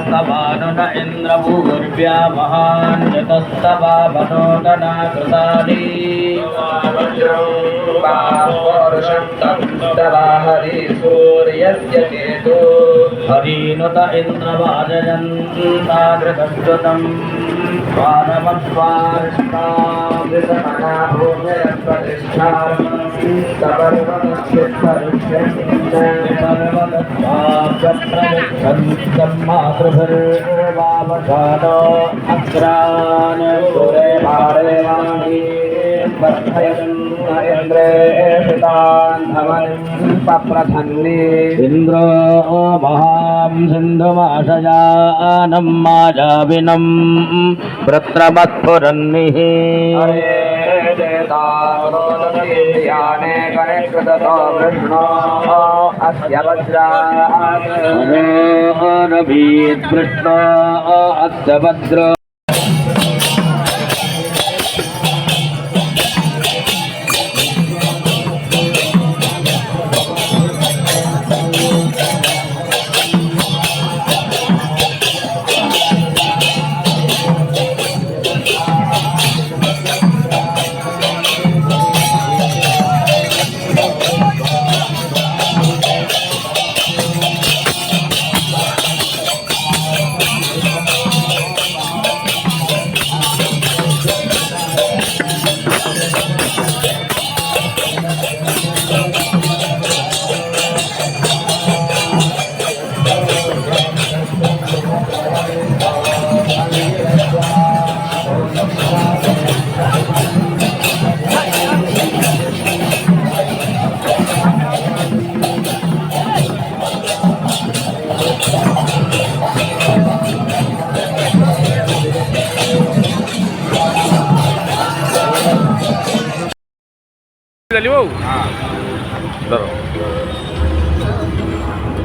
समानुन इंद्रभूर्व्या महान् यतस्तवा मनोदना कृतानि हरि सूर्यस्य केतु हरिनुत इन्द्रवाजयन्तादृतम् स्वानमस्वाष्टावृतमना भूमिरप्रतिष्ठार्मस्तबर्वनक्षत्रमातृभिर्वावशानो अग्रान् सुरे भारेवाणि इन्द्रे पप्रधन्ये इन्द्रो महां सिन्धुमाशयानं माजाविनं वृत्रमत्पुरन्निः याने गणकृतो वृष्णो अस्य वज्रारभीद्वृष्णो अस्य वज्र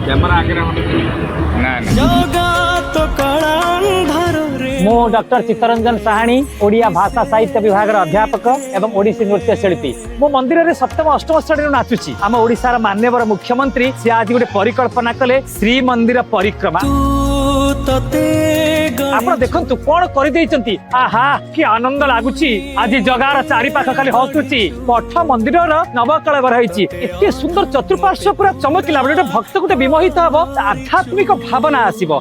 कैमरा आगे मु डॉक्टर चित्तरंजन साहानी ओडिया भाषा साहित्य विभाग अध्यापक एवं ओडिसी नृत्य शिल्पी मो मंदिर में सप्तम अष्टम श्रेणी नाचुची आम ओडिशार माननीय मुख्यमंत्री से आज गोटे परिकल्पना कले श्री मंदिर परिक्रमा आप देखु कौन कर आहा कि आनंद लगुच आज जगार चारिपाख खाली हसुची मठ मंदिर नवकल रही एत सुंदर चतुर्पार्श्व पूरा चमकिला गोटे भक्त गोटे विमोहित हम आध्यात्मिक भावना आसो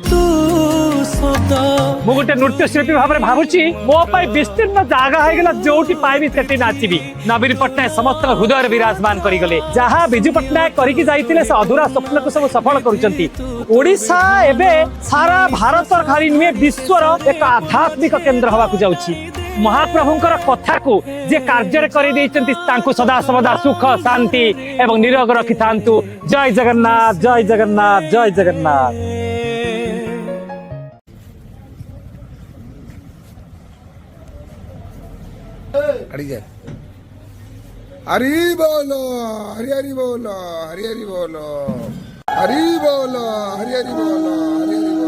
मु गोटे नृत्य शिल्पी भाव में भावुची मो विस्तीर्ण जगह होगा जो पाइबी से नाचबी नवीन पट्टनायक समस्त हृदय विराजमान करगले जहाँ बिजु पट्टनायक करके जाइए से अधूरा स्वप्न को सब सफल करुशा एवं सारा भारत खाली नुहे विश्वर एक आध्यात्मिक केन्द्र हवा जाऊँगी महाप्रभुंकर कथा को जे कार्य कर सदा सर्वदा सुख शांति एवं निरोग रखि था। जय जगन्नाथ जय जगन्नाथ जय जगन्नाथ। हरि बोलो हरि हरि बोलो हरि हरि बोलो हरि बोलो हरि हरि बोलो हरि हरि बोलो।